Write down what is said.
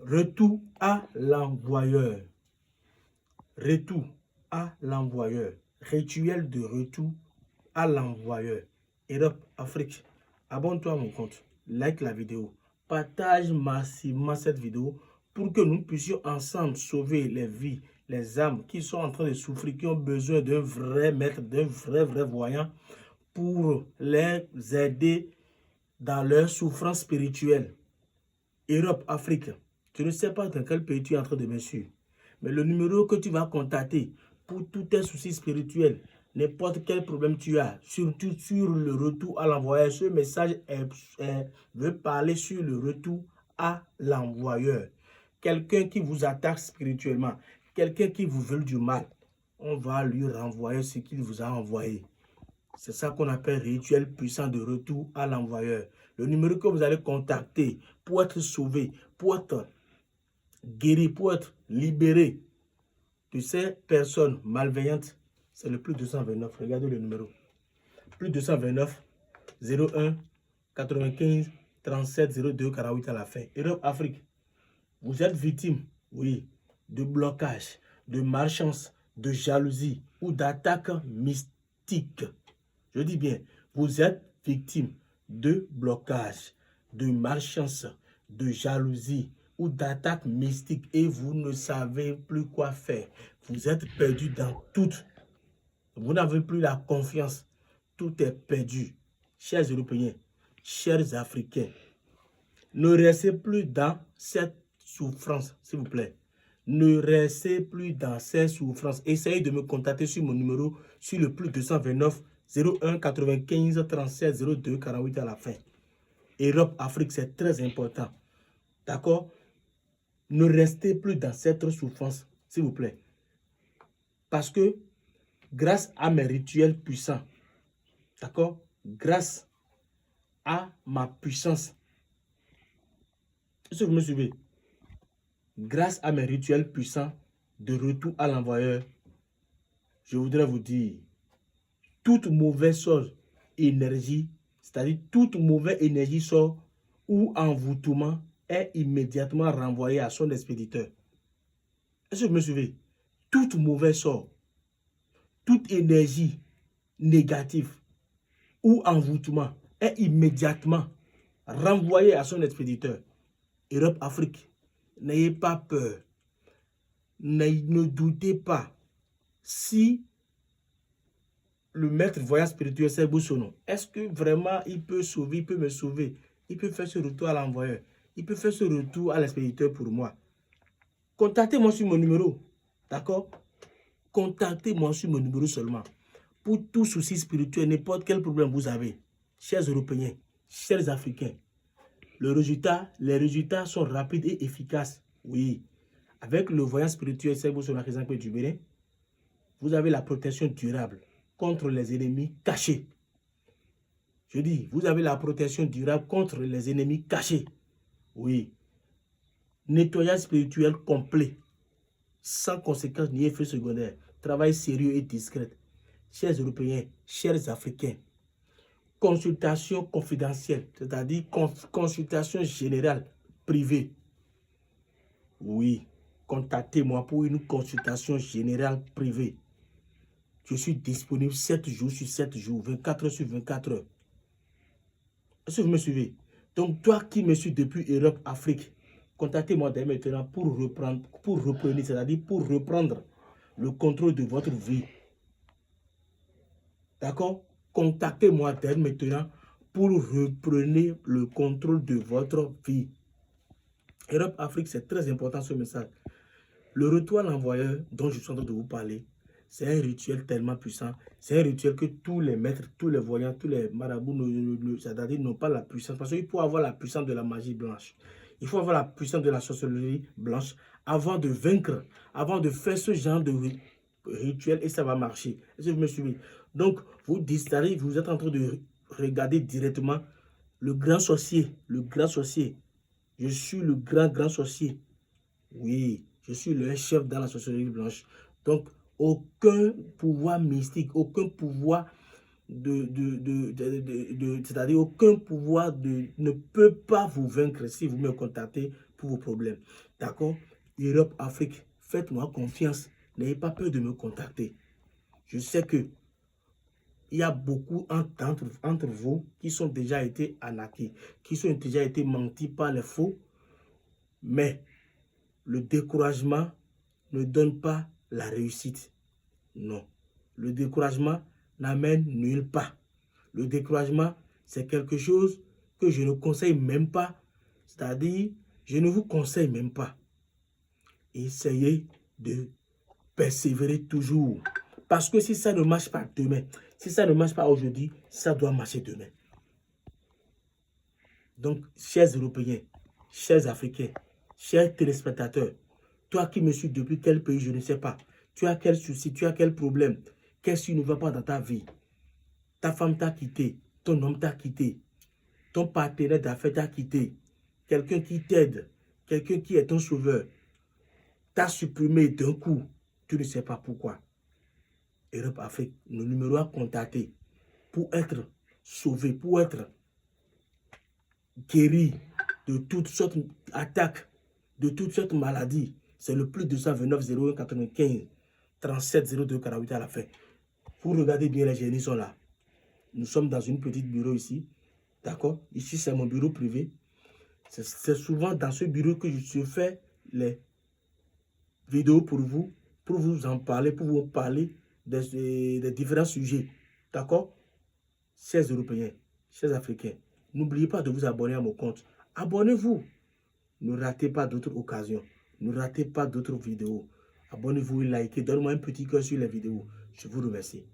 Retour à l'envoyeur. Retour à l'envoyeur. Rituel de retour à l'envoyeur. Europe, Afrique. Abonne-toi à mon compte. Like la vidéo. Partage massivement cette vidéo pour que nous puissions ensemble sauver les vies, les âmes qui sont en train de souffrir, qui ont besoin d'un vrai maître, d'un vrai voyant pour les aider dans leur souffrance spirituelle. Europe, Afrique. Je ne sais pas dans quel pays tu es en train de me suivre. Mais le numéro que tu vas contacter pour tous tes soucis spirituels, n'importe quel problème tu as, surtout sur le retour à l'envoyeur, ce message veut parler sur le retour à l'envoyeur. Quelqu'un qui vous attaque spirituellement, quelqu'un qui vous veut du mal, on va lui renvoyer ce qu'il vous a envoyé. C'est ça qu'on appelle rituel puissant de retour à l'envoyeur. Le numéro que vous allez contacter pour être sauvé, pour être guéri, pour être libéré de ces personnes malveillantes, c'est le plus 229. Regardez le numéro. Plus 229 01 95 37 02 48 à la fin. Europe, Afrique. Vous êtes victime, oui, de blocage, de malchance, de jalousie ou d'attaque mystique. Je dis bien, vous êtes victime de blocage, de malchance, de jalousie ou d'attaque mystique et vous ne savez plus quoi faire. Vous êtes perdu dans tout. Vous n'avez plus la confiance. Tout est perdu. Chers Européens, chers Africains, ne restez plus dans cette souffrance, s'il vous plaît. Ne restez plus dans ces souffrances. Essayez de me contacter sur mon numéro, sur le plus 229 01 95 37 02 48 à la fin. Europe, Afrique, c'est très important. D'accord? Ne restez plus dans cette souffrance, s'il vous plaît. Parce que grâce à mes rituels puissants, d'accord? Grâce à ma puissance, est-ce que vous me suivez? Grâce à mes rituels puissants de retour à l'envoyeur, je voudrais vous dire, toute mauvaise chose, énergie, c'est-à-dire toute mauvaise énergie sort ou envoûtement est immédiatement renvoyé à son expéditeur. Est-ce que vous me suivez? Toute mauvaise sort, toute énergie négative ou envoûtement est immédiatement renvoyé à son expéditeur. Europe, Afrique, n'ayez pas peur. Ne doutez pas. Si le maître voyant spirituel, c'est Boussono, est-ce que vraiment il peut sauver, il peut me sauver? Il peut faire ce retour à l'envoyeur. Il peut faire ce retour à l'expéditeur pour moi. Contactez-moi sur mon numéro. D'accord? Contactez-moi sur mon numéro seulement. Pour tout souci spirituel, n'importe quel problème vous avez, chers Européens, chers Africains, les résultats sont rapides et efficaces. Oui. Avec le voyant spirituel, c'est Boussono du Bénin, vous avez la protection durable contre les ennemis cachés. Je dis, vous avez la protection durable contre les ennemis cachés. Oui. Nettoyage spirituel complet, sans conséquences ni effets secondaires. Travail sérieux et discret. Chers Européens, chers Africains, consultation confidentielle, c'est-à-dire consultation générale, privée. Oui, contactez-moi pour une consultation générale privée. Je suis disponible 7 jours sur 7 jours, 24 heures sur 24 heures. Est-ce que vous me suivez? Donc, toi qui me suis depuis Europe, Afrique, contactez-moi dès maintenant pour reprendre, c'est-à-dire pour reprendre le contrôle de votre vie. D'accord? Contactez-moi dès maintenant pour reprendre le contrôle de votre vie. Europe, Afrique, c'est très important ce message. Le retour à l'envoyeur dont je suis en train de vous parler, c'est un rituel tellement puissant. C'est un rituel que tous les maîtres, tous les voyants, tous les marabouts n'ont pas la puissance. Parce qu'il faut avoir la puissance de la magie blanche. Il faut avoir la puissance de la sorcellerie blanche avant de vaincre, avant de faire ce genre de rituel et ça va marcher. Est-ce que vous me suivez? Donc, vous distraitez, vous êtes en train de regarder directement le grand sorcier. Le grand sorcier. Je suis le grand sorcier. Oui, je suis le chef dans la sorcellerie blanche. Donc, aucun pouvoir mystique, aucun pouvoir c'est-à-dire aucun pouvoir ne peut pas vous vaincre si vous me contactez pour vos problèmes. D'accord? Europe, Afrique, faites-moi confiance. N'ayez pas peur de me contacter. Je sais que il y a beaucoup entre vous qui sont déjà été arnaqués, qui sont déjà été mentis par les faux, mais le découragement ne donne pas la réussite. Non. Le découragement n'amène nulle part. Le découragement, c'est quelque chose que je ne conseille même pas. C'est-à-dire, je ne vous conseille même pas. Essayez de persévérer toujours. Parce que si ça ne marche pas demain, si ça ne marche pas aujourd'hui, ça doit marcher demain. Donc, chers Européens, chers Africains, chers téléspectateurs, toi qui me suis depuis quel pays, je ne sais pas. Tu as quel souci, tu as quel problème, qu'est-ce qui ne va pas dans ta vie? Ta femme t'a quitté, ton homme t'a quitté, ton partenaire d'affaires t'a quitté, quelqu'un qui t'aide, quelqu'un qui est ton sauveur, t'a supprimé d'un coup, tu ne sais pas pourquoi. Europe, Afrique, nos numéros à contacter pour être sauvé, pour être guéri de toutes sortes d'attaques, de toutes sortes de maladies. C'est le plus 229 01 95 37 02 48 à la fin. Vous regardez bien, les génies sont là. Nous sommes dans une petite bureau ici. D'accord? Ici, c'est mon bureau privé. C'est souvent dans ce bureau que je fais les vidéos pour vous en parler, pour vous parler des différents sujets. D'accord? Chers Européens, chers Africains, n'oubliez pas de vous abonner à mon compte. Abonnez-vous. Ne ratez pas d'autres occasions. Ne ratez pas d'autres vidéos. Abonnez-vous et likez. Donnez-moi un petit cœur sur les vidéos. Je vous remercie.